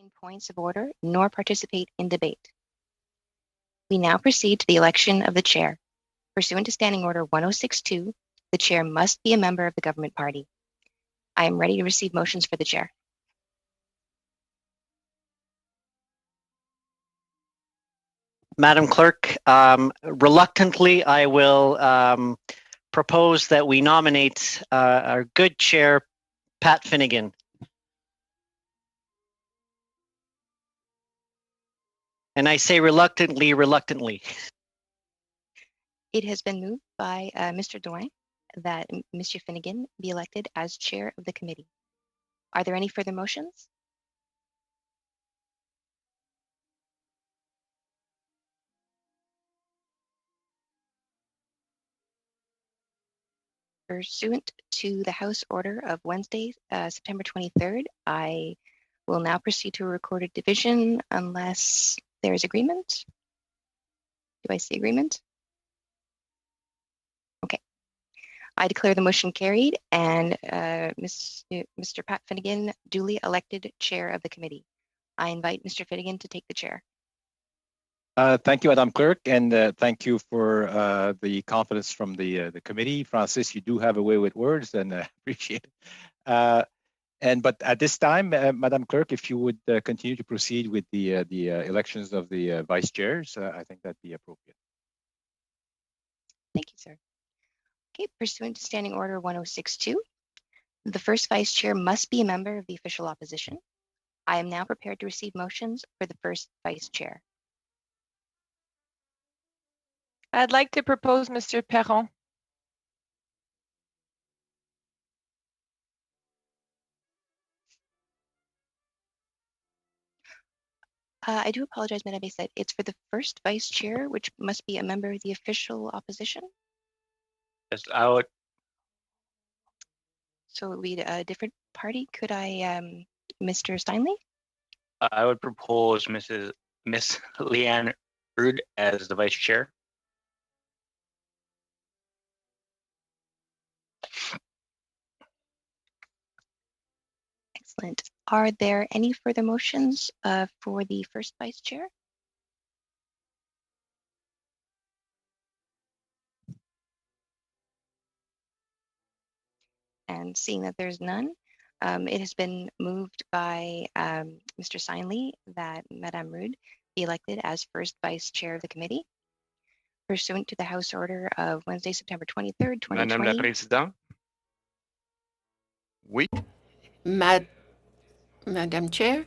during points of order nor participate in debate. We now proceed to the election of the chair. Pursuant to Standing Order 1062, the chair must be a member of the government party. I am ready to receive motions for the chair. Madam Clerk, reluctantly, I will propose that we nominate our good chair, Pat Finnegan. And I say reluctantly. It has been moved by Mr. Drouin that Mr. Finnegan be elected as chair of the committee. Are there any further motions? Pursuant to the House Order of Wednesday, September 23rd, I will now proceed to a recorded division unless there is agreement. Do I see agreement? Okay. I declare the motion carried and Mr. Pat Finnegan duly elected chair of the committee. I invite Mr. Finnegan to take the chair. Thank you, Madam Clerk, and thank you for the confidence from the committee. Francis, you do have a way with words, and appreciate it. But at this time, Madam Clerk, if you would continue to proceed with the elections of the vice chairs, I think that'd be appropriate. Thank you, sir. Okay, pursuant to Standing Order 1062, the first vice chair must be a member of the official opposition. I am now prepared to receive motions for the first vice chair. I'd like to propose Mr. Perron. I do apologize, Madame Bessette. It's for the first vice chair, which must be a member of the official opposition. Yes, I would. So it would be a different party. Could I, Mr. Steinley? I would propose Miss Leanne Rude as the vice chair. Excellent. Are there any further motions for the first vice chair? And seeing that there's none, it has been moved by Mr. Steinley that Madame Rude be elected as first vice chair of the committee. Pursuant to the House Order of Wednesday, September 23rd, 2020. Madame la Présidente. Oui. Madam Chair,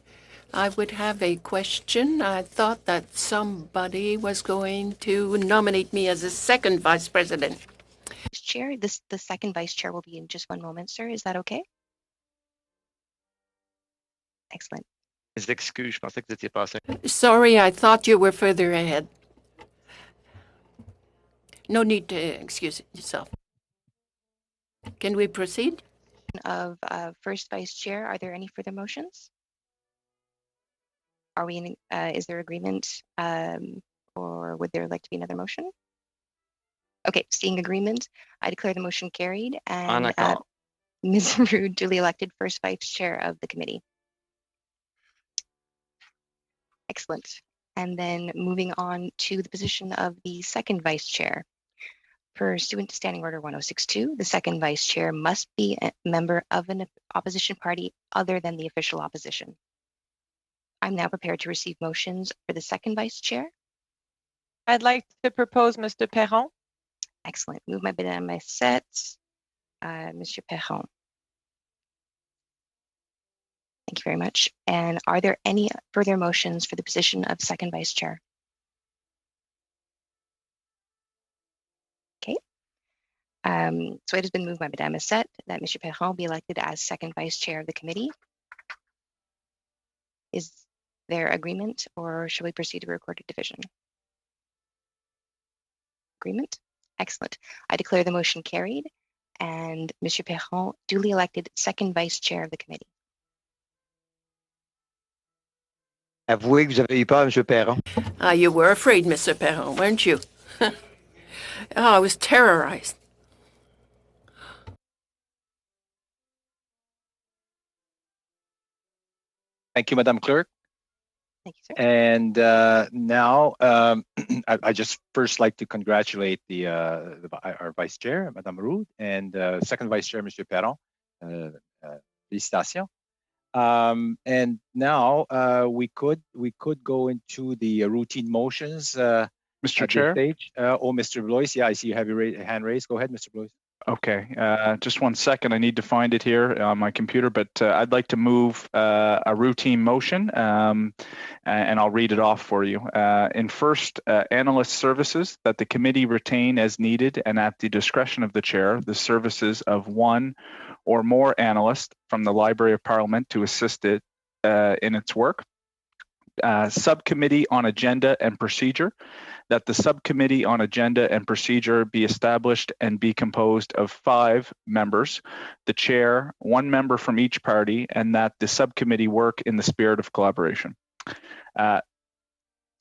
I would have a question. I thought that somebody was going to nominate me as a second vice president. Chair, the second vice chair will be in just one moment, sir. Is that okay? Excellent. Excuse, je pensais que vous étiez passé. Sorry, I thought you were further ahead. No need to excuse yourself. Can we proceed? Of first vice chair, are there any further motions? Are we in, is there agreement or would there like to be another motion? Okay, seeing agreement, I declare the motion carried and Ms. Rude duly elected first vice chair of the committee. Excellent. And then moving on to the position of the second vice chair. Pursuant to Standing Order 1062, the second vice chair must be a member of an opposition party other than the official opposition. I'm now prepared to receive motions for the second vice chair. I'd like to propose Mr. Perron. Excellent. Move my bit on my set. Mr. Perron. Thank you very much. And are there any further motions for the position of second vice chair? Okay. So it has been moved by Madame Assette that Mr. Perron be elected as second vice chair of the committee. Is there agreement or shall we proceed to a recorded division? Agreement? Excellent. I declare the motion carried and Mr. Perron duly elected second vice chair of the committee. Avouez que vous avez eu peur, Monsieur Perron. You were afraid, Mr. Perron, weren't you? I was terrorized. Thank you, Madam Clerk. Thank you, sir. And now, I just first like to congratulate our Vice Chair, Madame Roux, and second Vice Chair, Monsieur Perron. Félicitations. And now we could go into the routine motions. Mr. Chair? Mr. Blois, yeah, I see you have your hand raised. Go ahead, Mr. Blois. Okay, just 1 second. I need to find it here on my computer, but I'd like to move a routine motion, and I'll read it off for you. In first, analyst services, that the committee retain as needed and at the discretion of the chair, the services of one or more analysts from the Library of Parliament to assist it in its work. Subcommittee on Agenda and Procedure, that the Subcommittee on Agenda and Procedure be established and be composed of 5 members, the chair, 1 member from each party, and that the subcommittee work in the spirit of collaboration.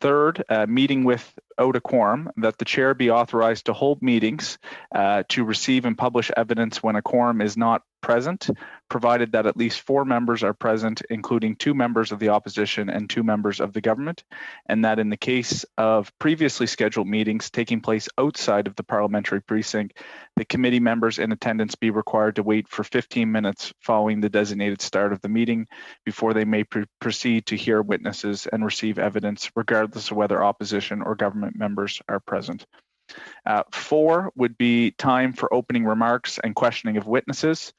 Third, meeting without a quorum, that the chair be authorized to hold meetings to receive and publish evidence when a quorum is not present, provided that at least 4 members are present, including 2 members of the opposition and 2 members of the government, and that in the case of previously scheduled meetings taking place outside of the parliamentary precinct, the committee members in attendance be required to wait for 15 minutes following the designated start of the meeting before they may proceed to hear witnesses and receive evidence, regardless of whether opposition or government members are present. 4 would be time for opening remarks and questioning of witnesses,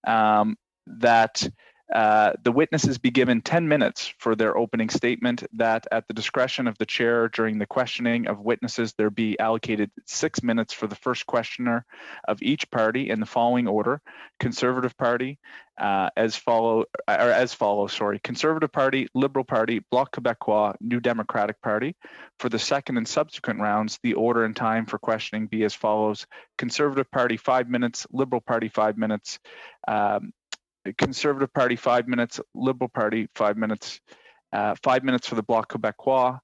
that the witnesses be given 10 minutes for their opening statement, that at the discretion of the chair during the questioning of witnesses, there be allocated 6 minutes for the first questioner of each party in the following order: Conservative Party, as follows, Conservative Party, Liberal Party, Bloc Québécois, New Democratic Party. For the second and subsequent rounds, the order and time for questioning be as follows: Conservative Party 5 minutes, Liberal Party 5 minutes, Conservative Party 5 minutes, Liberal Party 5 minutes, 5 minutes for the Bloc Québécois,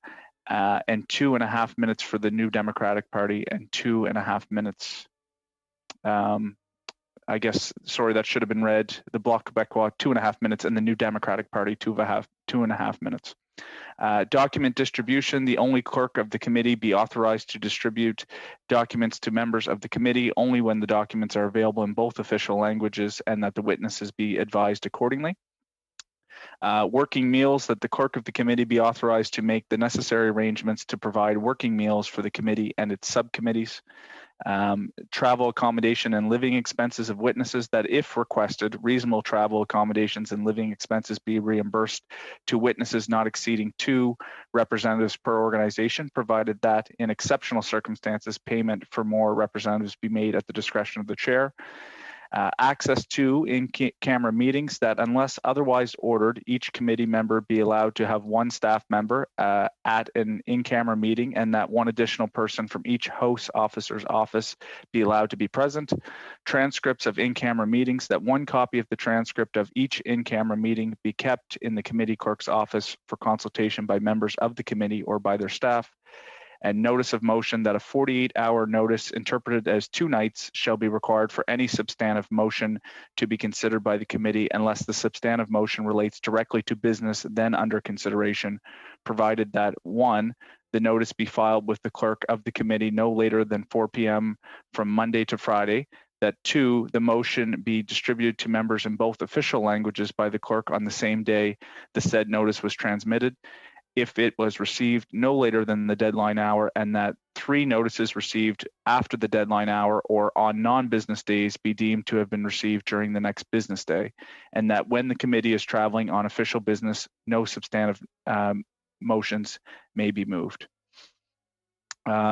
and 2.5 minutes for the New Democratic Party, and 2.5 minutes. I guess, sorry, that should have been read. The Bloc Québécois, 2.5 minutes, and the New Democratic Party, 2.5 minutes. Document distribution, the only clerk of the committee be authorized to distribute documents to members of the committee only when the documents are available in both official languages, and that the witnesses be advised accordingly. Working meals, that the clerk of the committee be authorized to make the necessary arrangements to provide working meals for the committee and its subcommittees. Travel accommodation and living expenses of witnesses, that if requested, reasonable travel accommodations and living expenses be reimbursed to witnesses not exceeding 2 representatives per organization, provided that in exceptional circumstances, payment for more representatives be made at the discretion of the chair. Access to in-camera meetings, that unless otherwise ordered, each committee member be allowed to have 1 staff member at an in-camera meeting, and that 1 additional person from each host officer's office be allowed to be present. Transcripts of in-camera meetings, that 1 copy of the transcript of each in-camera meeting be kept in the committee clerk's office for consultation by members of the committee or by their staff. And notice of motion, that a 48-hour notice interpreted as 2 nights shall be required for any substantive motion to be considered by the committee unless the substantive motion relates directly to business then under consideration, provided that 1, the notice be filed with the clerk of the committee no later than 4 p.m. from Monday to Friday, that 2, the motion be distributed to members in both official languages by the clerk on the same day the said notice was transmitted, if it was received no later than the deadline hour, and that 3 notices received after the deadline hour or on non-business days be deemed to have been received during the next business day, and that when the committee is traveling on official business, no substantive motions may be moved.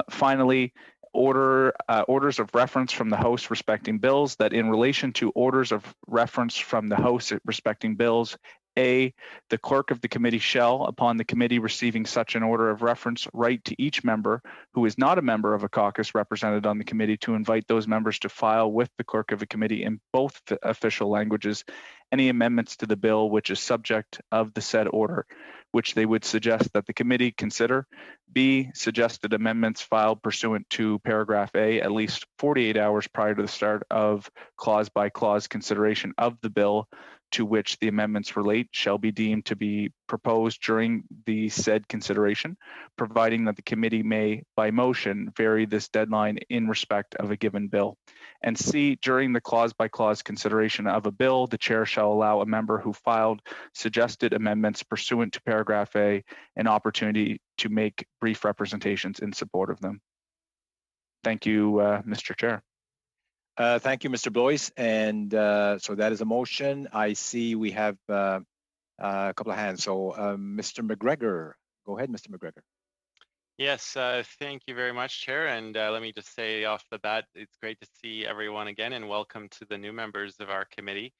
Finally, orders of reference from the host respecting bills, that in relation to orders of reference from the host respecting bills, A, the clerk of the committee shall, upon the committee receiving such an order of reference, write to each member who is not a member of a caucus represented on the committee to invite those members to file with the clerk of a committee in both official languages any amendments to the bill which is subject of the said order, which they would suggest that the committee consider. B, suggested amendments filed pursuant to paragraph A at least 48 hours prior to the start of clause by clause consideration of the bill to which the amendments relate shall be deemed to be proposed during the said consideration, providing that the committee may, by motion, vary this deadline in respect of a given bill. And C, during the clause-by-clause consideration of a bill, the chair shall allow a member who filed suggested amendments pursuant to paragraph A an opportunity to make brief representations in support of them. Thank you, Mr. Chair. Thank you, Mr. Blois. And so that is a motion. I see we have a couple of hands. So Mr. McGregor, go ahead, Mr. McGregor. Yes, thank you very much, Chair. And let me just say off the bat, it's great to see everyone again and welcome to the new members of our committee.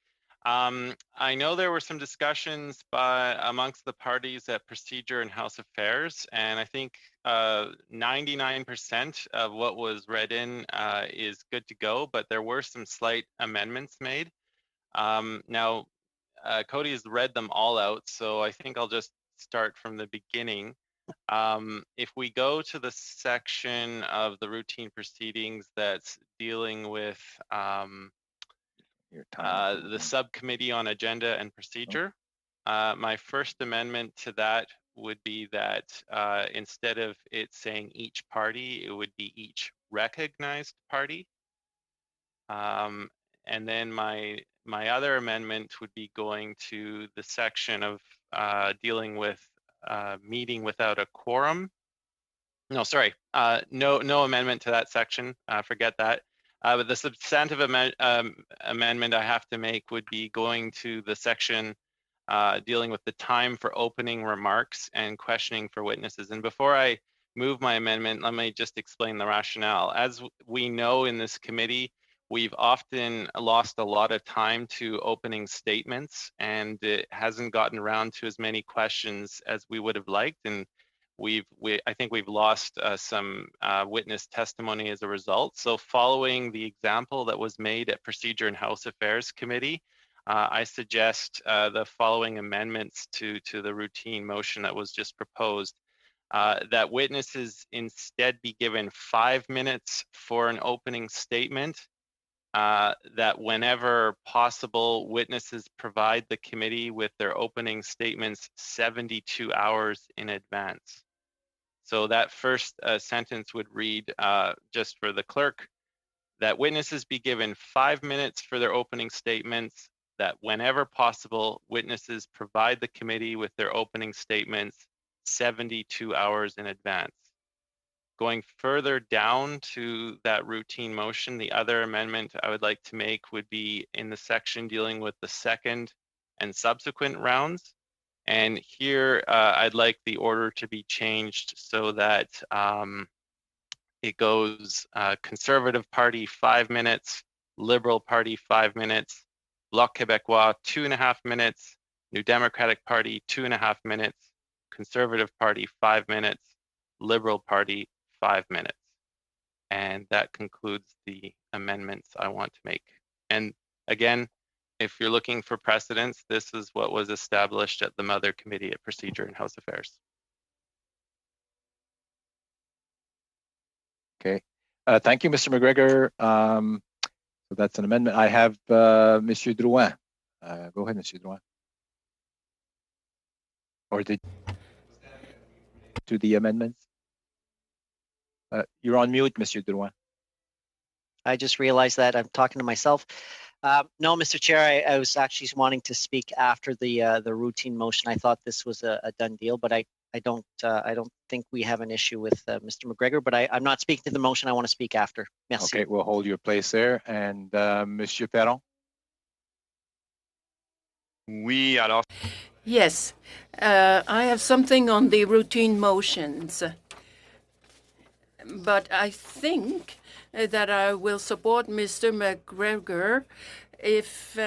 I know there were some discussions amongst the parties at Procedure and House Affairs, and I think 99% of what was read in is good to go, but there were some slight amendments made. Now, Cody has read them all out, so I think I'll just start from the beginning. If we go to the section of the routine proceedings that's dealing with the subcommittee on agenda and procedure, my first amendment to that would be that instead of it saying each party, it would be each recognized party. And then my other amendment would be going to the section of dealing with meeting without a quorum. No, sorry, no amendment to that section. Forget that. But the substantive amendment I have to make would be going to the section dealing with the time for opening remarks and questioning for witnesses. And before I move my amendment, let me just explain the rationale. As we know in this committee, we've often lost a lot of time to opening statements, and it hasn't gotten around to as many questions as we would have liked. And I think we've lost some witness testimony as a result. So following the example that was made at Procedure and House Affairs Committee, I suggest the following amendments to the routine motion that was just proposed. That witnesses instead be given 5 minutes for an opening statement, that whenever possible, witnesses provide the committee with their opening statements 72 hours in advance. So that first sentence would read, just for the clerk, that witnesses be given 5 minutes for their opening statements, that whenever possible, witnesses provide the committee with their opening statements 72 hours in advance. Going further down to that routine motion, the other amendment I would like to make would be in the section dealing with the second and subsequent rounds. And here I'd like the order to be changed so that it goes Conservative Party 5 minutes, Liberal Party 5 minutes, Bloc Québécois 2.5 minutes, New Democratic Party 2.5 minutes, Conservative Party 5 minutes, Liberal Party 5 minutes. And that concludes the amendments I want to make. And again, if you're looking for precedence, this is what was established at the Mother Committee at Procedure and House Affairs. Okay, thank you, Mr. McGregor. So that's an amendment. I have Monsieur Drouin. Go ahead, Monsieur Drouin. Or to the amendments? You're on mute, Monsieur Drouin. I just realized that I'm talking to myself. No, Mr. Chair, I was actually wanting to speak after the routine motion. I thought this was a done deal, but I don't think we have an issue with Mr. McGregor. But I'm not speaking to the motion. I want to speak after. Merci. Okay, we'll hold your place there. And Monsieur Perron. Oui, alors. Yes, I have something on the routine motions. But I think that I will support Mr. McGregor if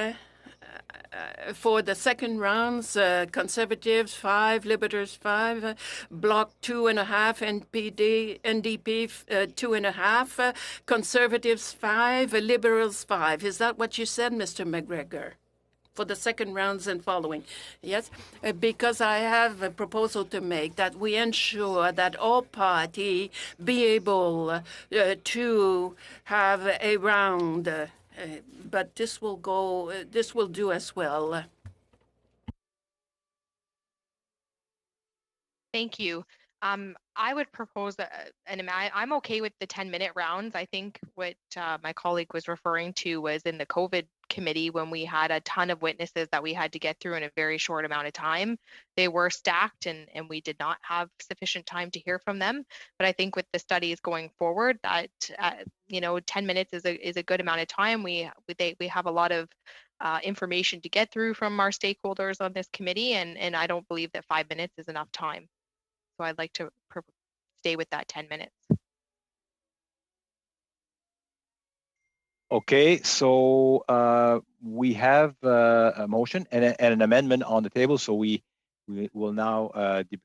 for the second rounds, Conservatives 5, Libertors 5, Bloc 2.5, NDP 2.5, Conservatives 5, Liberals 5. Is that what you said, Mr. McGregor? For the second rounds and following. Yes, because I have a proposal to make that we ensure that all parties be able to have a round but this will go. This will do as well. Thank you. I would propose I'm okay with the 10-minute rounds. I think what my colleague was referring to was in the COVID committee when we had a ton of witnesses that we had to get through in a very short amount of time. They were stacked and we did not have sufficient time to hear from them. But I think with the studies going forward that, 10 minutes is a good amount of time. We have a lot of information to get through from our stakeholders on this committee, and I don't believe that 5 minutes is enough time. So I'd like to stay with that 10 minutes. Okay, so we have a motion and an amendment on the table. So we will now,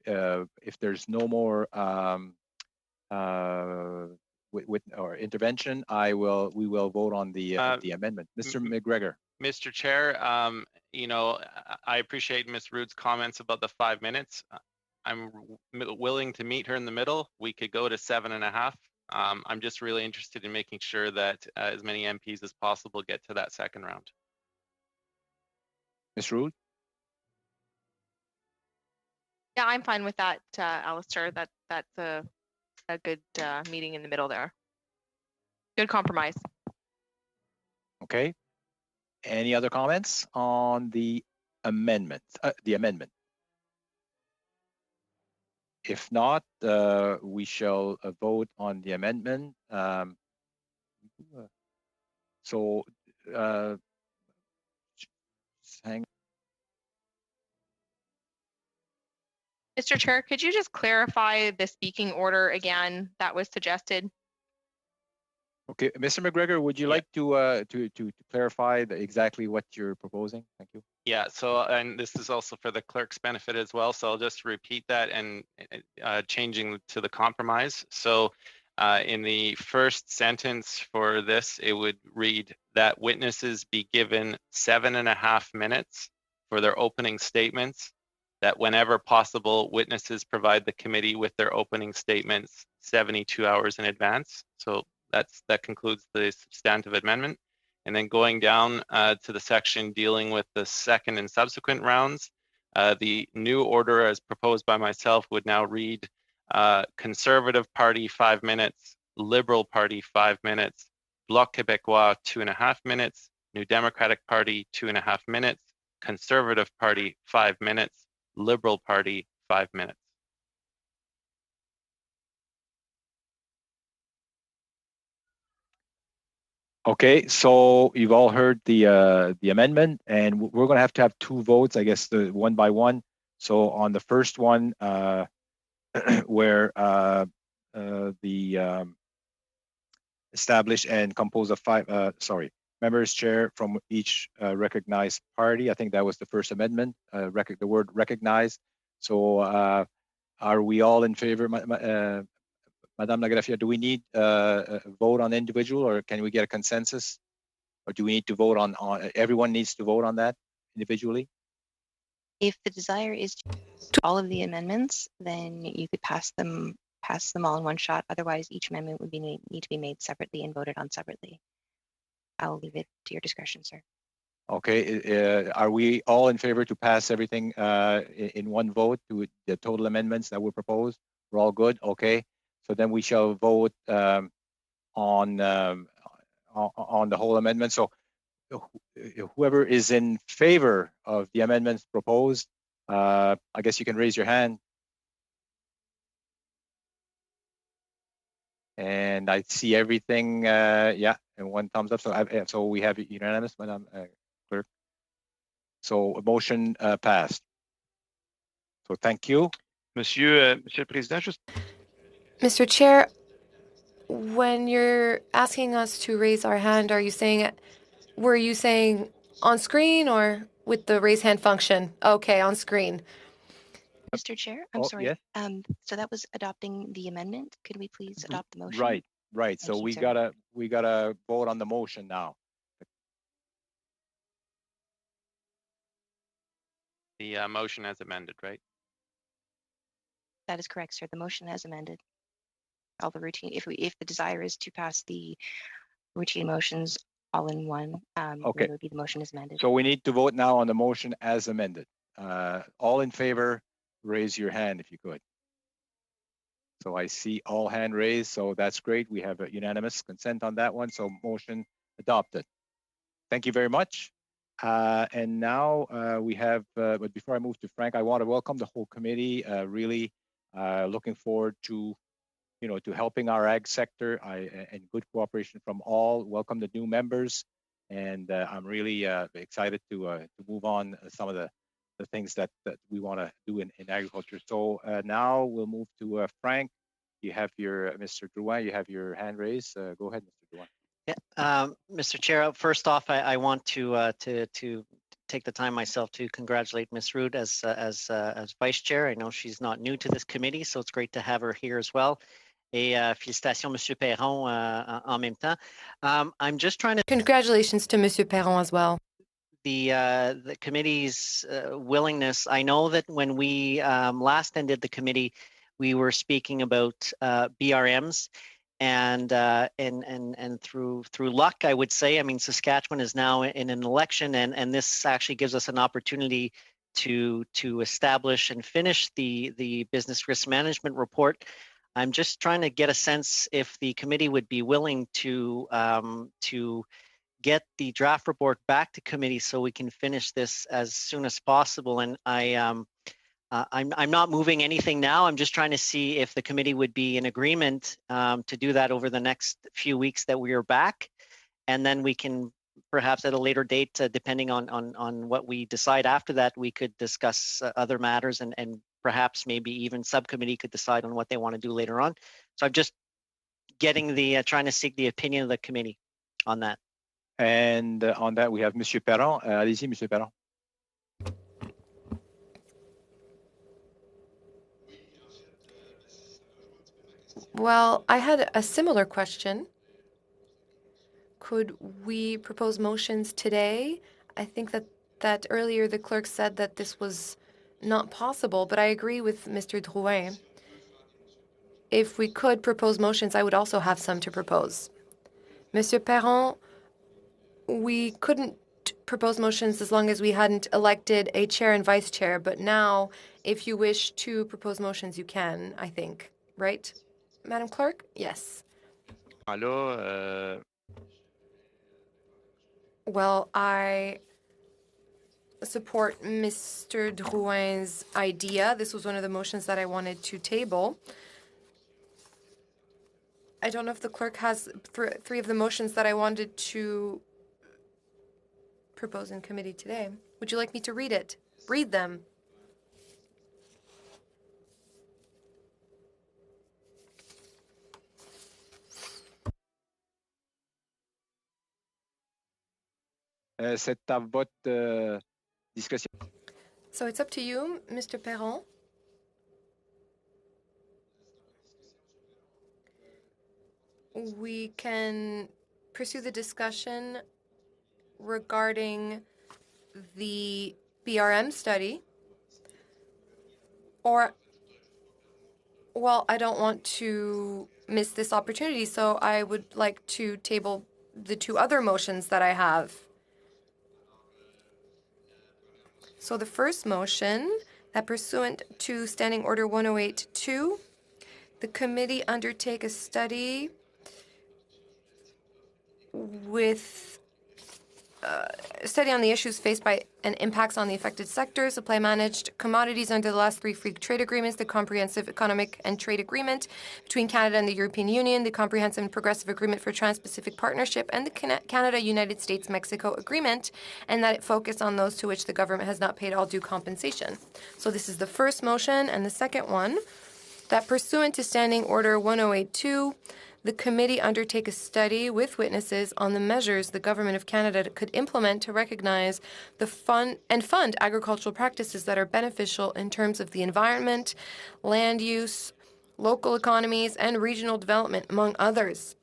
if there's no more or intervention, we will vote on the amendment. Mr. McGregor. Mr. Chair, I appreciate Ms. Rood's comments about the 5 minutes. I'm willing to meet her in the middle. We could go to 7.5. I'm just really interested in making sure that as many MPs as possible get to that second round. Ms. Rood? Yeah, I'm fine with that, Alistair. That's a good meeting in the middle there. Good compromise. Okay. Any other comments on the amendment? If not, we shall vote on the amendment. Mr. Chair, could you just clarify the speaking order again that was suggested? Okay, Mr. McGregor, would you like to clarify exactly what you're proposing? Thank you. Yeah, so, and this is also for the clerk's benefit as well, so I'll just repeat that and changing to the compromise. So in the first sentence for this, it would read that witnesses be given 7.5 minutes for their opening statements, that whenever possible, witnesses provide the committee with their opening statements 72 hours in advance. So that concludes the substantive amendment. And then going down to the section dealing with the second and subsequent rounds, the new order as proposed by myself would now read Conservative Party 5 minutes, Liberal Party 5 minutes, Bloc Québécois 2.5 minutes, New Democratic Party 2.5 minutes, Conservative Party 5 minutes, Liberal Party 5 minutes. Okay, so you've all heard the amendment, and we're going to have two votes, I guess, the one by one. So on the first one, where the established and composed of 5 members chair from each recognized party. I think that was the first amendment. The word recognize. So are we all in favor? Madame Lagrafia, do we need a vote on individual, or can we get a consensus? Or do we need to vote on everyone needs to vote on that individually? If the desire is to all of the amendments, then you could pass them all in one shot. Otherwise, each amendment would need to be made separately and voted on separately. I'll leave it to your discretion, sir. Okay, are we all in favor to pass everything in one vote to the total amendments that were proposed? We're all good, okay. So then we shall vote on the whole amendment. So whoever is in favor of the amendments proposed, I guess you can raise your hand. And I see everything, yeah, and one thumbs up. So we have unanimous, Madam Clerk. So a motion passed. So thank you. Monsieur le Président, just... Mr. Chair, when you're asking us to raise our hand, were you saying on screen or with the raise hand function? Okay, on screen. Mr. Chair, I'm sorry. Yes? So that was adopting the amendment. Could we please adopt the motion? Right. Thank So you, we sir. gotta vote on the motion now. The motion as amended, right? That is correct, sir. The motion as amended. All the routine. If the desire is to pass the routine motions all in one. Okay. That would be the motion as amended. So we need to vote now on the motion as amended. All in favor, raise your hand if you could. So I see all hand raised, so that's great. We have a unanimous consent on that one, so motion adopted. Thank you very much. And now we have, but before I move to Frank, I want to welcome the whole committee. Really looking forward to, to helping our ag sector and good cooperation from all. Welcome the new members, and I'm really excited to move on some of the things that we want to do in agriculture. So now we'll move to Frank. You have your, Mr. Drouin, you have your hand raised. Go ahead, Mr. Drouin. Yeah, Mr. Chair, first off, I want to take the time myself to congratulate Ms. Rood as Vice Chair. I know she's not new to this committee, so it's great to have her here as well. Et félicitations, Monsieur Perron, en même temps. I'm just trying to... Congratulations to Monsieur Perron as well. The committee's willingness. I know that when we last ended the committee, we were speaking about BRMs, and through luck, I would say. I mean, Saskatchewan is now in an election, and this actually gives us an opportunity to establish and finish the business risk management report. I'm just trying to get a sense if the committee would be willing to get the draft report back to committee so we can finish this as soon as possible. And I'm not moving anything now. I'm just trying to see if the committee would be in agreement to do that over the next few weeks that we are back, and then we can perhaps at a later date, depending on what we decide after that, we could discuss other matters, and perhaps maybe even subcommittee could decide on what they want to do later on. So I'm just getting trying to seek the opinion of the committee on that. And on that, we have Monsieur Perron. Allez-y, Monsieur Perron. Well, I had a similar question. Could we propose motions today? I think that earlier the clerk said that this was not possible, but I agree with Mr. Drouin. If we could propose motions, I would also have some to propose. Monsieur Perron, we couldn't propose motions as long as we hadn't elected a chair and vice chair, but now if you wish to propose motions, you can, I think, right? Madam Clerk? Yes. Alors, Well, I support Mr. Drouin's idea. This was one of the motions that I wanted to table. I don't know if the clerk has three of the motions that I wanted to propose in committee today. Would you like me to read it? Read them. C'est à votre discussion. So it's up to you, Mr. Perron. We can pursue the discussion regarding the BRM study, or, well, I don't want to miss this opportunity, so I would like to table the two other motions that I have. So the first motion, that pursuant to Standing Order 108-2, the committee undertake a study on the issues faced by and impacts on the affected sectors, supply managed commodities under the last three free trade agreements, the Comprehensive Economic and Trade Agreement between Canada and the European Union, the Comprehensive and Progressive Agreement for Trans-Pacific Partnership, and the Canada-United States-Mexico Agreement, and that it focus on those to which the government has not paid all due compensation. So this is the first motion, and the second one, that pursuant to Standing Order 108-2, the committee undertake a study with witnesses on the measures the Government of Canada could implement to recognize the fund agricultural practices that are beneficial in terms of the environment, land use, local economies, and regional development, among others.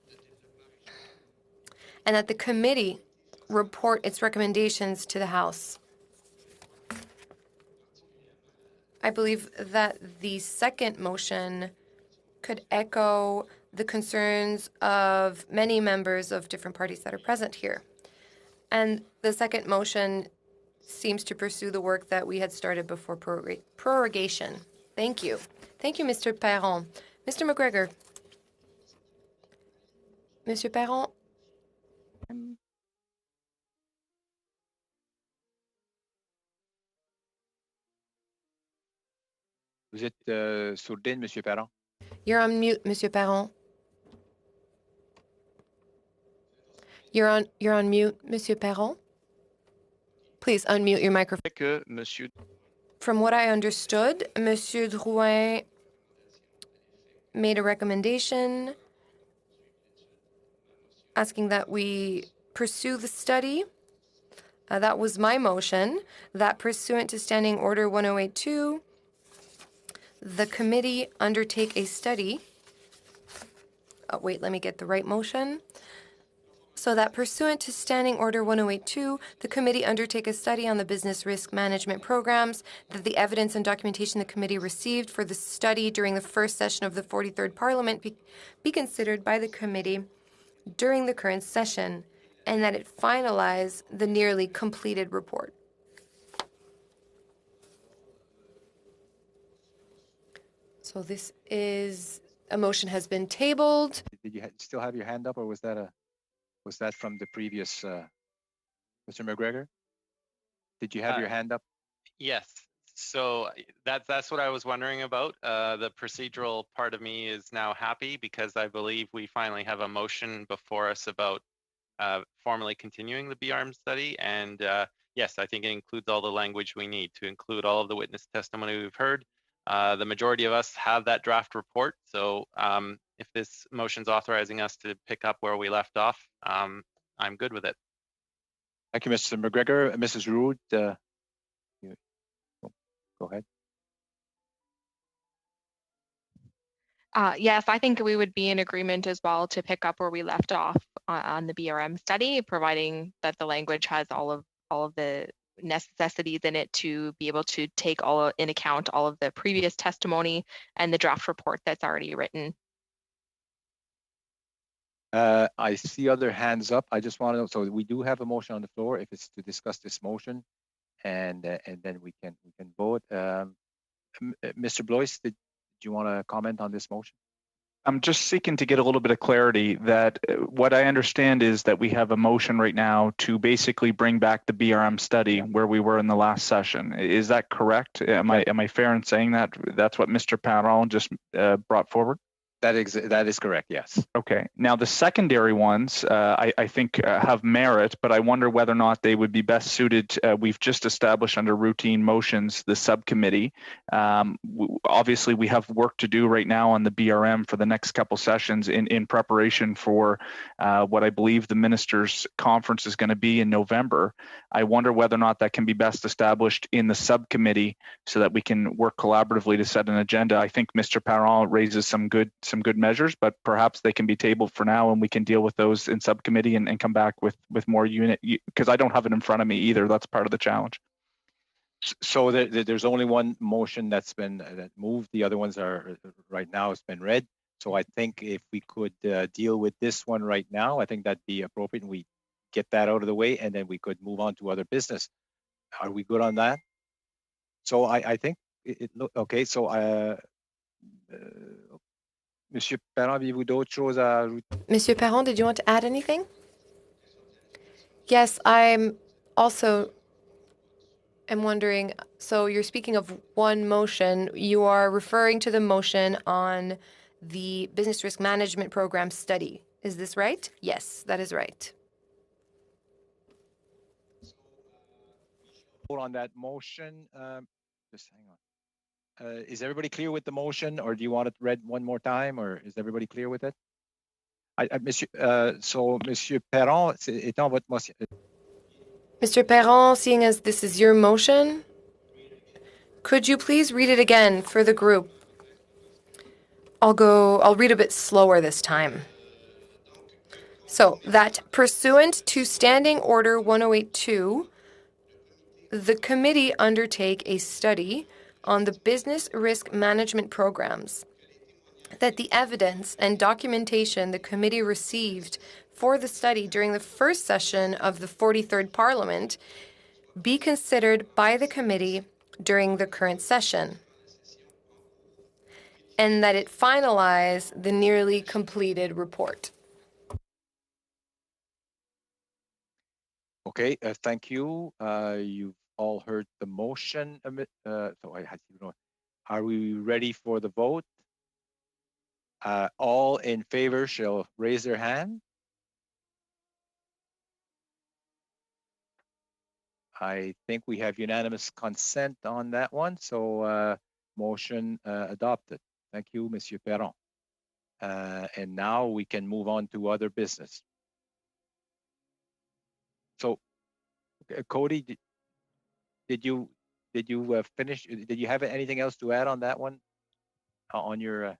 And that the committee report its recommendations to the House. I believe that the second motion could echo the concerns of many members of different parties that are present here. And the second motion seems to pursue the work that we had started before prorogation. Thank you. Thank you, Mr. Perron. Mr. McGregor. Monsieur Perron. Vous êtes sourdine, Monsieur Perron. You're on mute, Monsieur Perron. You're on mute, Monsieur Perron. Please unmute your microphone. Que Monsieur... From what I understood, Monsieur Drouin made a recommendation asking that we pursue the study. That was my motion, that pursuant to Standing Order 1082, the committee undertake a study. Oh, wait, let me get the right motion. So that pursuant to Standing Order 1082, the committee undertake a study on the business risk management programs, that the evidence and documentation the committee received for the study during the first session of the 43rd Parliament be considered by the committee during the current session, and that it finalize the nearly completed report. So this is, a motion has been tabled. Did you still have your hand up, or was that from the previous, Mr. McGregor? Did you have your hand up? Yes. So that's what I was wondering about. The procedural part of me is now happy because I believe we finally have a motion before us about formally continuing the BRM study. And yes, I think it includes all the language we need to include all of the witness testimony we've heard. The majority of us have that draft report. So if this motion's authorizing us to pick up where we left off, I'm good with it. Thank you, Mr. McGregor. Mrs. Rood, go ahead. Yes, I think we would be in agreement as well to pick up where we left off on the BRM study, providing that the language has all of the necessities in it to be able to take in account all of the previous testimony and the draft report that's already written. I see other hands up. I just want to know, so we do have a motion on the floor if it's to discuss this motion, and then we can vote. Mr. Blois, did you want to comment on this motion? I'm just seeking to get a little bit of clarity that what I understand is that we have a motion right now to basically bring back the BRM study where we were in the last session. Is that correct? Am I fair in saying that that's what Mr. Perron just brought forward? That is correct, yes. Okay. Now, the secondary ones, I think, have merit, but I wonder whether or not they would be best suited. We've just established under routine motions the subcommittee. Obviously, we have work to do right now on the BRM for the next couple sessions in preparation for what I believe the ministers' conference is going to be in November. I wonder whether or not that can be best established in the subcommittee so that we can work collaboratively to set an agenda. I think Mr. Perron raises some good measures, but perhaps they can be tabled for now and we can deal with those in subcommittee and come back with more unit, because I don't have it in front of me either. That's part of the challenge. So there's only one motion that's been that moved. The other ones are right now, it's been read. So I think if we could deal with this one right now, I think that'd be appropriate, and we get that out of the way, and then we could move on to other business. Are we good on that? So I think okay. So Monsieur Perron, avez-vous d'autres choses à ajouter? Monsieur Perron, did you want to add anything? Yes, I'm also wondering, so you're speaking of one motion. You are referring to the motion on the Business Risk Management Program study. Is this right? Yes, that is right. Vote on that motion. Just hang on. Is everybody clear with the motion, or do you want it read one more time, or is everybody clear with it? Monsieur Perron, étant votre motion. Mr. Perron, seeing as this is your motion, could you please read it again for the group? I'll read a bit slower this time. So that pursuant to Standing Order 1082, the committee undertake a study on the business risk management programs, that the evidence and documentation the committee received for the study during the first session of the 43rd Parliament be considered by the committee during the current session, and that it finalize the nearly completed report. Okay, thank you. You've all heard the motion. Are we ready for the vote? All in favor shall raise their hand. I think we have unanimous consent on that one, so motion adopted. Thank you, Monsieur Perron. And now we can move on to other business. So, Cody, did you finish? Did you have anything else to add on that one? On your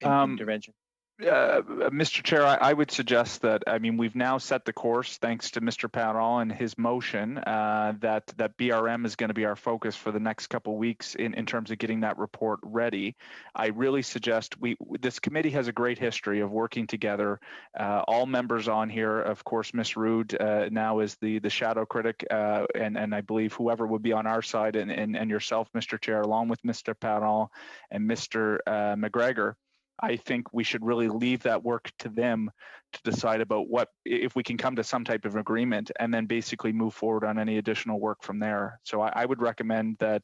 intervention? Mr. Chair, I would suggest that, I mean, we've now set the course, thanks to Mr. Perron and his motion, that BRM is going to be our focus for the next couple of weeks in terms of getting that report ready. I really suggest this committee has a great history of working together. All members on here, of course, Ms. Rood now is the shadow critic, and I believe whoever would be on our side and yourself, Mr. Chair, along with Mr. Perron and Mr. McGregor. I think we should really leave that work to them to decide about if we can come to some type of agreement, and then basically move forward on any additional work from there. So I would recommend that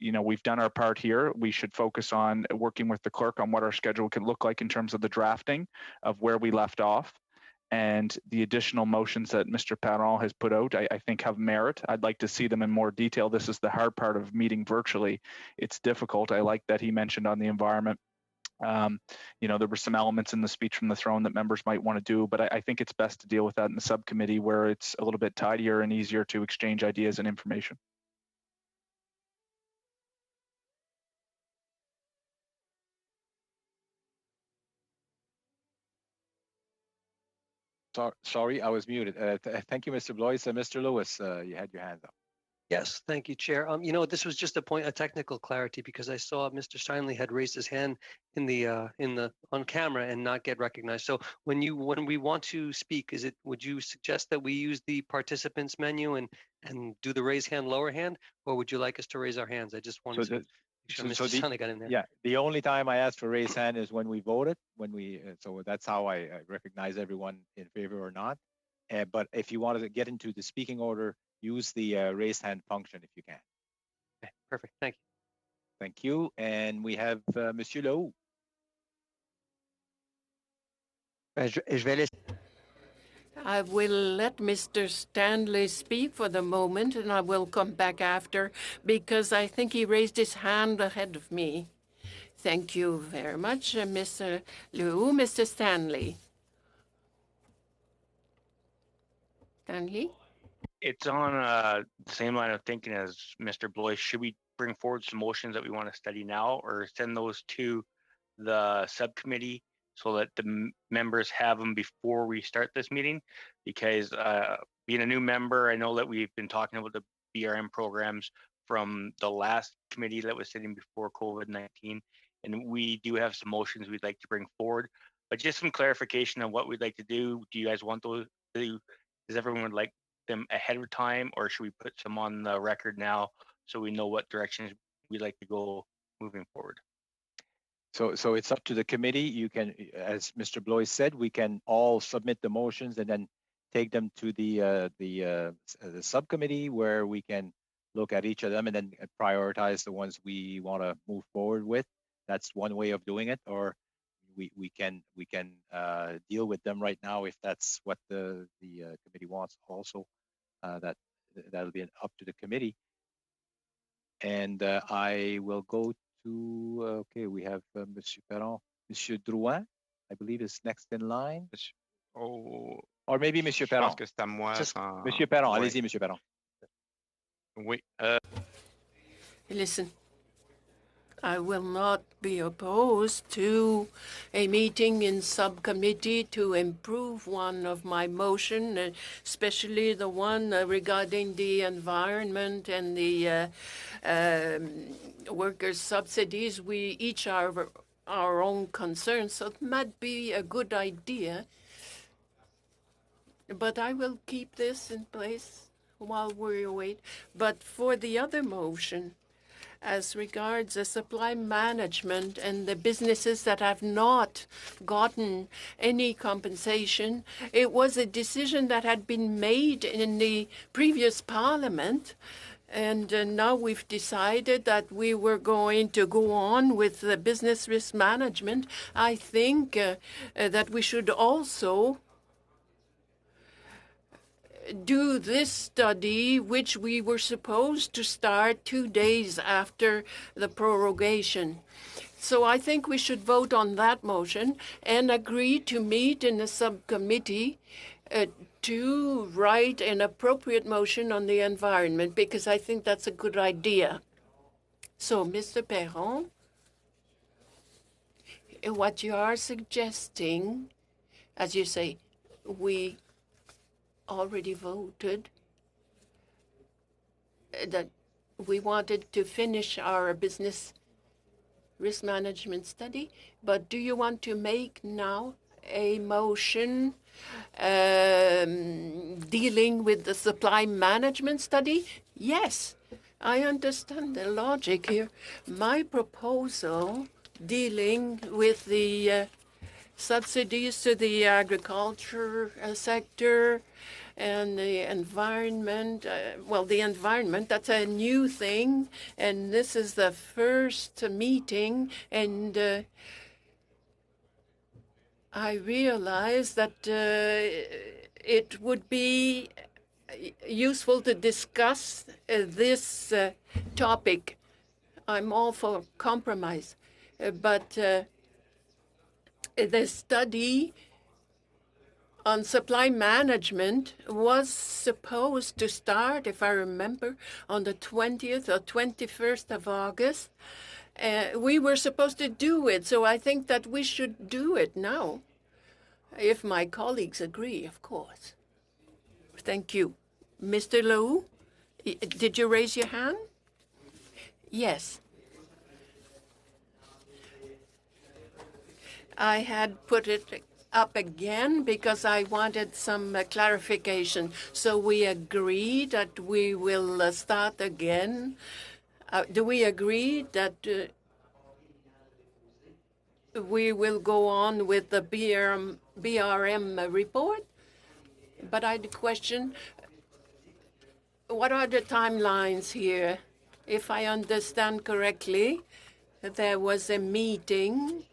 we've done our part here. We should focus on working with the clerk on what our schedule can look like in terms of the drafting of where we left off. And the additional motions that Mr. Perron has put out, I think have merit. I'd like to see them in more detail. This is the hard part of meeting virtually. It's difficult. I like that he mentioned on the environment. There were some elements in the speech from the throne that members might want to do, but I think it's best to deal with that in the subcommittee where it's a little bit tidier and easier to exchange ideas and information. Sorry, I was muted. Thank you, Mr. Blois. Mr. Lewis, you had your hand up. Yes, thank you, Chair. This was just a point of technical clarity because I saw Mr. Steinley had raised his hand on camera and not get recognized. So when we want to speak, would you suggest that we use the participants menu and do the raise hand, lower hand, or would you like us to raise our hands? I just wanted to make sure Mr. Steinley got in there. Yeah, the only time I ask for raise hand is when we voted. So that's how I recognize everyone in favor or not. But if you wanted to get into the speaking order, use the raise hand function if you can. Okay, perfect. Thank you. Thank you. And we have Monsieur Lehoux. I will let Mr. Stanley speak for the moment, and I will come back after because I think he raised his hand ahead of me. Thank you very much, Mr. Lehoux. Mr. Stanley. Stanley? It's on the same line of thinking as Mr. Blois. Should we bring forward some motions that we want to study now, or send those to the subcommittee so that the members have them before we start this meeting? Because being a new member, I know that we've been talking about the BRM programs from the last committee that was sitting before COVID-19, and we do have some motions we'd like to bring forward. But just some clarification on what we'd like to do. Do you guys want those? Does everyone would like them ahead of time, or should we put some on the record now so we know what directions we'd like to go moving forward? So it's up to the committee. You can, as Mr. Blois said, we can all submit the motions and then take them to the subcommittee where we can look at each of them and then prioritize the ones we want to move forward with. That's one way of doing it. Or we can deal with them right now if that's what the committee wants. Also, that'll be up to the committee. And I will go to we have Monsieur Perron, Monsieur Drouin, I believe is next in line. Or maybe Monsieur Perron. Je pense que c'est à moi. Monsieur Perron, allez-y, Monsieur Perron. Oui. Listen. I will not be opposed to a meeting in subcommittee to improve one of my motion, especially the one regarding the environment and the workers' subsidies. We each have our own concerns, so it might be a good idea. But I will keep this in place while we wait. But for the other motion, as regards the supply management and the businesses that have not gotten any compensation, it was a decision that had been made in the previous parliament. And now we've decided that we were going to go on with the business risk management. I think that we should also do this study, which we were supposed to start 2 days after the prorogation. So I think we should vote on that motion and agree to meet in the subcommittee to write an appropriate motion on the environment, because I think that's a good idea. So, Mr. Perron, what you are suggesting, as you say, we already voted that we wanted to finish our business risk management study, but do you want to make now a motion dealing with the supply management study? Yes, I understand the logic here. My proposal dealing with the subsidies to the agriculture sector and the environment. Well, the environment, that's a new thing, and this is the first meeting, and I realize that it would be useful to discuss this topic. I'm all for compromise, but the study on supply management was supposed to start, if I remember, on the 20th or 21st of August. We were supposed to do it, so I think that we should do it now, if my colleagues agree, of course. Thank you. Mr. Leroux, did you raise your hand? Yes. I had put it up again because I wanted some clarification. So we agree that we will start again. Do we agree that we will go on with the BRM report? But I had a question. What are the timelines here? If I understand correctly, there was a meeting.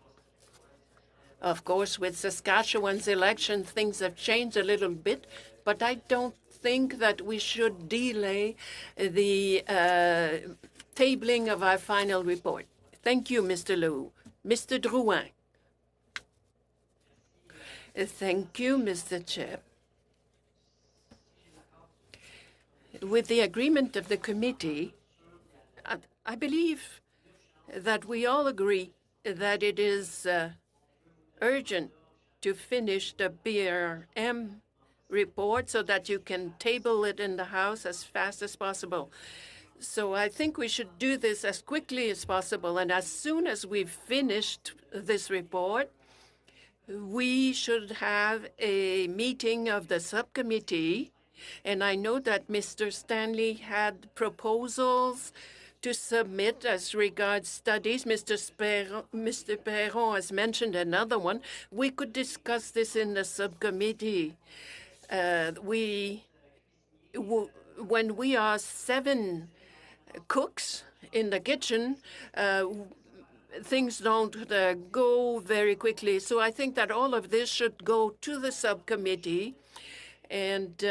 Of course, with Saskatchewan's election, things have changed a little bit, but I don't think that we should delay the tabling of our final report. Thank you, Mr. Leroux. Mr. Drouin. Thank you, Mr. Chair. With the agreement of the committee, I believe that we all agree that it is urgent to finish the BRM report so that you can table it in the House as fast as possible. So I think we should do this as quickly as possible. And as soon as we've finished this report, we should have a meeting of the subcommittee. And I know that Mr. Stanley had proposals to submit as regards studies. Mr. Perron has mentioned another one. We could discuss this in the subcommittee. When we are 7 cooks in the kitchen, things don't go very quickly. So I think that all of this should go to the subcommittee. And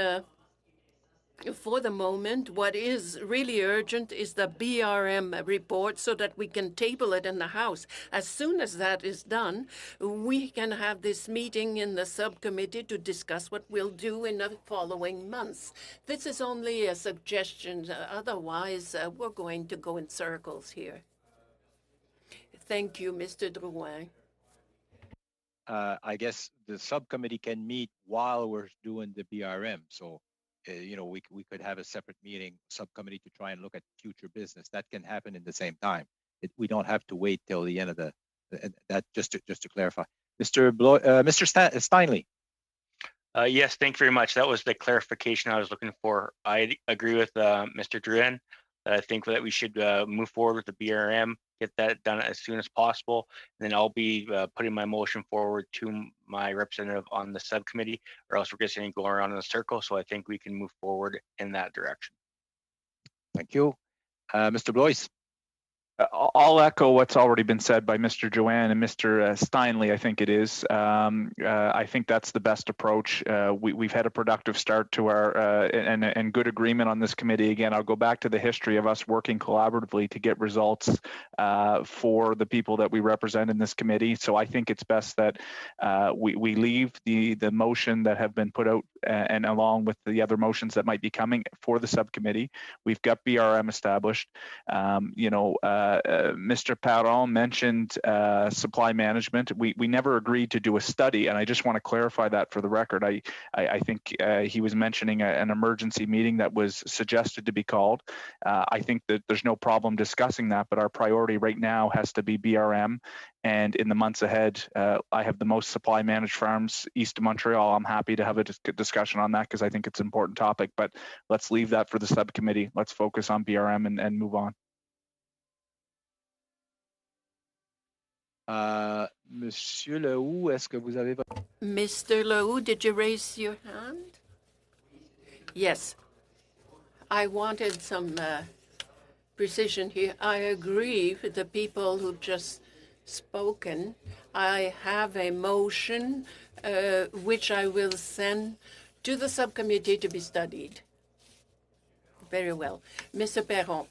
for the moment, what is really urgent is the BRM report so that we can table it in the House. As soon as that is done, we can have this meeting in the subcommittee to discuss what we'll do in the following months. This is only a suggestion. Otherwise, we're going to go in circles here. Thank you, Mr. Drouin. I guess the subcommittee can meet while we're doing the BRM. So, you know, we could have a separate meeting, subcommittee, to try and look at future business. That can happen in the same time. We don't have to wait till the end of that. Just to clarify, Mr. Steinley. Yes, thank you very much. That was the clarification I was looking for. I agree with Mr. Drouin. I think that we should move forward with the BRM, get that done as soon as possible. And then I'll be putting my motion forward to my representative on the subcommittee, or else we're just going to go around in a circle. So I think we can move forward in that direction. Thank you. Mr. Blois. I'll echo what's already been said by Mr. Drouin and Mr. Steinley. I think it is. I think that's the best approach. We've had a productive start to our and good agreement on this committee. Again, I'll go back to the history of us working collaboratively to get results for the people that we represent in this committee. So I think it's best that we leave the motion that have been put out and along with the other motions that might be coming for the subcommittee. We've got BRM established. Mr. Perron mentioned supply management. We never agreed to do a study, and I just want to clarify that for the record. I think he was mentioning an emergency meeting that was suggested to be called. I think that there's no problem discussing that, but our priority right now has to be BRM. And in the months ahead, I have the most supply managed farms east of Montreal. I'm happy to have a discussion on that because I think it's an important topic, but let's leave that for the subcommittee. Let's focus on BRM and move on. Monsieur Lehoux, est-ce que vous avez... Mr. Lehoux, did you raise your hand? Yes. I wanted some precision here. I agree with the people who've just spoken. I have a motion which I will send to the subcommittee to be studied. Very well. Mr. Perron.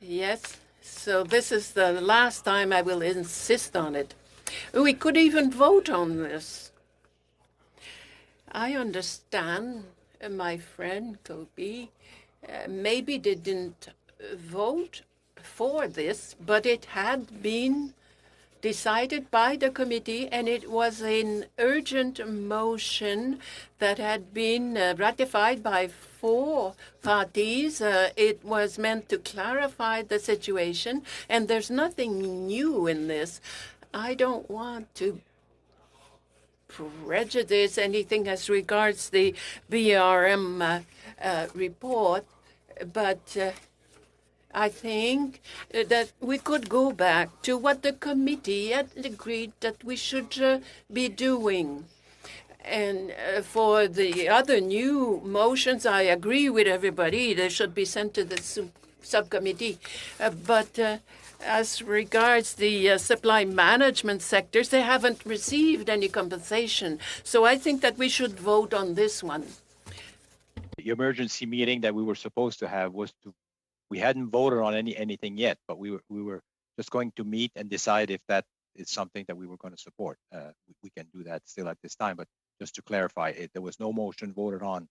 Yes. So this is the last time I will insist on it. We could even vote on this. I understand my friend Kobe maybe didn't vote for this, but it had been decided by the committee, and it was an urgent motion that had been ratified by 4 parties. It was meant to clarify the situation, and there's nothing new in this. I don't want to prejudice anything as regards the BRM report, but I think that we could go back to what the committee had agreed that we should be doing. And for the other new motions, I agree with everybody. They should be sent to the subcommittee. But as regards the supply management sectors, they haven't received any compensation. So I think that we should vote on this one. The emergency meeting that we were supposed to have was to... We hadn't voted on anything yet, but we were just going to meet and decide if that is something that we were going to support. We can do that still at this time, but just to clarify, there was no motion voted on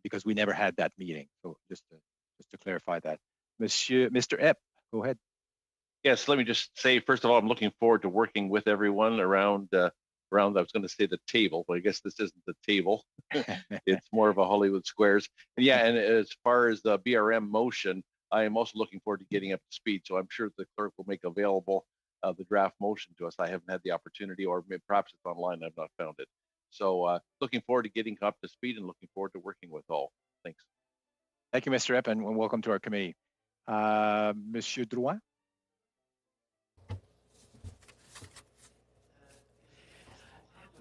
because we never had that meeting. So just to clarify that, Mr. Epp, go ahead. Yes, let me just say first of all, I'm looking forward to working with everyone around. I was going to say the table, but I guess this isn't the table. It's more of a Hollywood Squares. And yeah, and as far as the BRM motion, I am also looking forward to getting up to speed. So I'm sure the clerk will make available the draft motion to us. I haven't had the opportunity, or perhaps it's online. I've not found it. So looking forward to getting up to speed and looking forward to working with all. Thanks. Thank you, Mr. Epp, and welcome to our committee. Monsieur Drouin.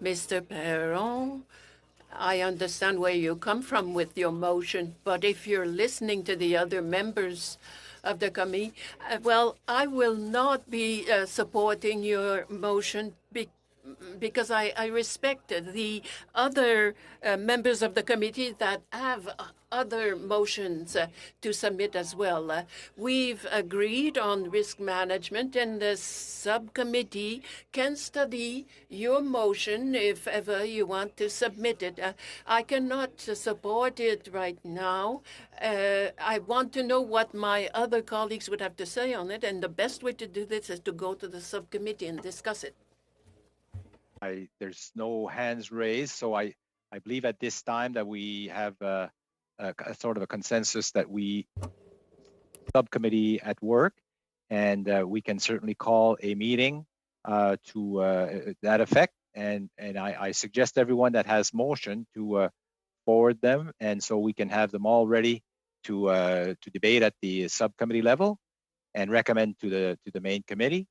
Mr. Perron, I understand where you come from with your motion, but if you're listening to the other members of the committee, well, I will not be supporting your motion because I respect the other members of the committee that have other motions to submit as well. We've agreed on risk management, and the subcommittee can study your motion if ever you want to submit it. I cannot support it right now. I want to know what my other colleagues would have to say on it, and the best way to do this is to go to the subcommittee and discuss it. There's no hands raised, so I believe at this time that we have a sort of a consensus that we subcommittee at work, and we can certainly call a meeting to that effect. And I suggest everyone that has motion to forward them, and so we can have them all ready to debate at the subcommittee level and recommend to the main committee.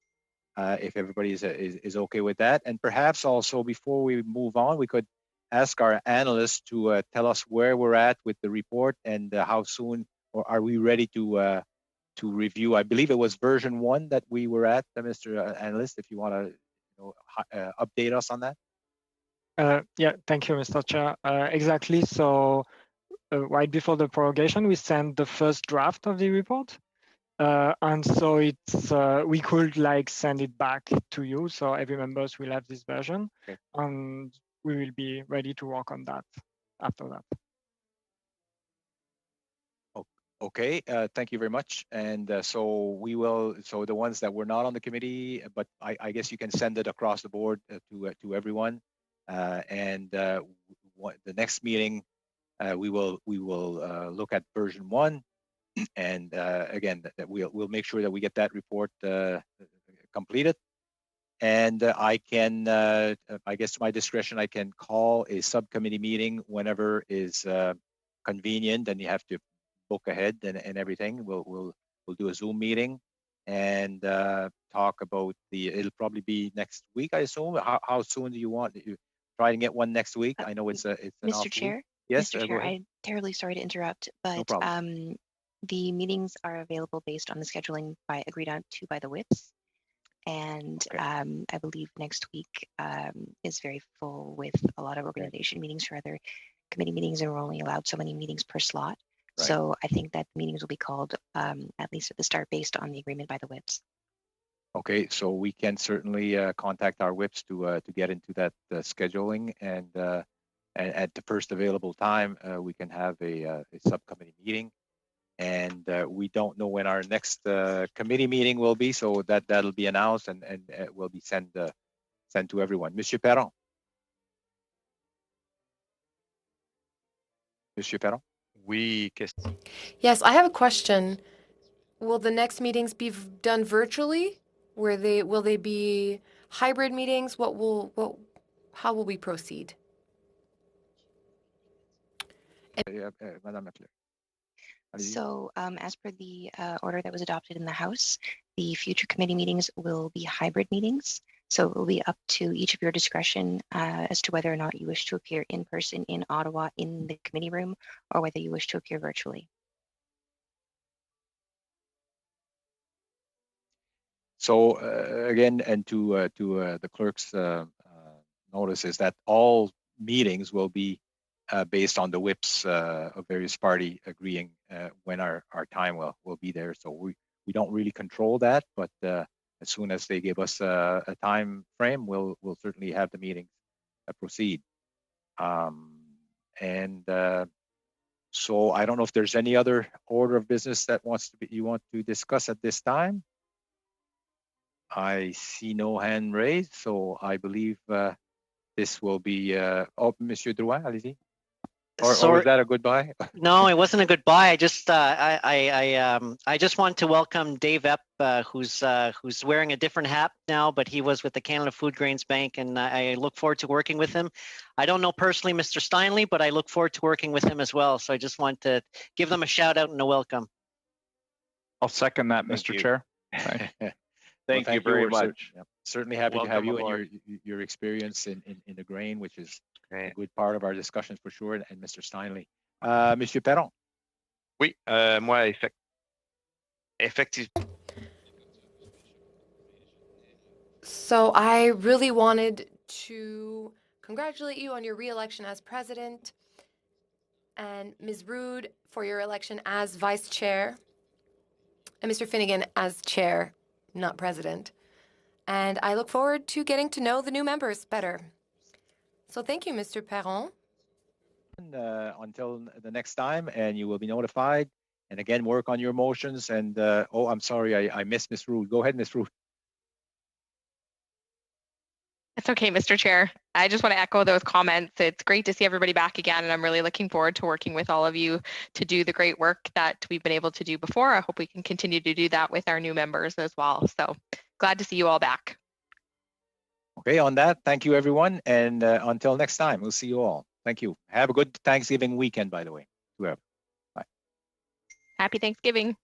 If everybody is okay with that. And perhaps also before we move on, we could ask our analysts to tell us where we're at with the report and how soon, or are we ready to review? I believe it was version 1 that we were at, Mr. Analyst, if you want to update us on that. Yeah, thank you, Mr. Chair. Exactly. So right before the prorogation, we sent the first draft of the report. And so it's we could send it back to you, so every members will have this version, okay. And we will be ready to work on that after that. Okay, thank you very much. And so we will. So the ones that were not on the committee, but I guess you can send it across the board to everyone. And the next meeting, we will look at version 1. And again, that we'll make sure that we get that report completed. And I can, I guess, to my discretion, I can call a subcommittee meeting whenever is convenient. And you have to book ahead and everything. We'll do a Zoom meeting and talk about it'll probably be next week, I assume. How soon do you want? You try and get one next week? I know it's an Mr. Chair. Week. Yes, Mr. Chair, I'm terribly sorry to interrupt, but no problem. The meetings are available based on the scheduling agreed on to by the whips. And okay. I believe next week is very full with a lot of organization meetings for other committee meetings, and we're only allowed so many meetings per slot. Right. So I think that meetings will be called at least at the start based on the agreement by the whips. Okay, so we can certainly contact our whips to get into that scheduling, and at the first available time, we can have a subcommittee meeting. And we don't know when our next committee meeting will be, so that'll be announced and will be sent to everyone. Monsieur Perron. Monsieur Perron. Oui. Yes, I have a question. Will the next meetings be done virtually? Will they be hybrid meetings? How will we proceed? Madame Leclerc. So as per the order that was adopted in the House, the future committee meetings will be hybrid meetings. So it will be up to each of your discretion as to whether or not you wish to appear in person in Ottawa in the committee room, or whether you wish to appear virtually. So again, and to the clerk's notice is that all meetings will be based on the whips of various party agreeing when our time will be there. So we don't really control that, but as soon as they give us a time frame, we'll certainly have the meetings proceed. So I don't know if there's any other order of business that you want to discuss at this time. I see no hand raised, so I believe this will be. Monsieur Drouin, allez-y. Or was that a goodbye? No, it wasn't a goodbye. I just I just want to welcome Dave Epp, who's wearing a different hat now, but he was with the Canada Food Grains Bank, and I look forward to working with him. I don't know personally Mr. Steinley, but I look forward to working with him as well. So I just want to give them a shout out and a welcome. I'll second that, Mr. Chair. Thank you very much. Certainly happy to have you and your experience in the grain, which is a good part of our discussions for sure, and Mr. Steinley. Monsieur Perron. Oui, moi, effectivement. So I really wanted to congratulate you on your re-election as president, and Ms. Rood for your election as vice chair, and Mr. Finnegan as chair, not president. And I look forward to getting to know the new members better. So thank you, Mr. Perron. Until the next time, and you will be notified. And again, work on your motions. And oh, I'm sorry, I missed Ms. Rood. Go ahead, Ms. Rood. It's okay, Mr. Chair. I just want to echo those comments. It's great to see everybody back again, and I'm really looking forward to working with all of you to do the great work that we've been able to do before. I hope we can continue to do that with our new members as well. So glad to see you all back. Okay, on that, thank you, everyone. And until next time, we'll see you all. Thank you. Have a good Thanksgiving weekend, by the way. Whoever. Bye. Happy Thanksgiving.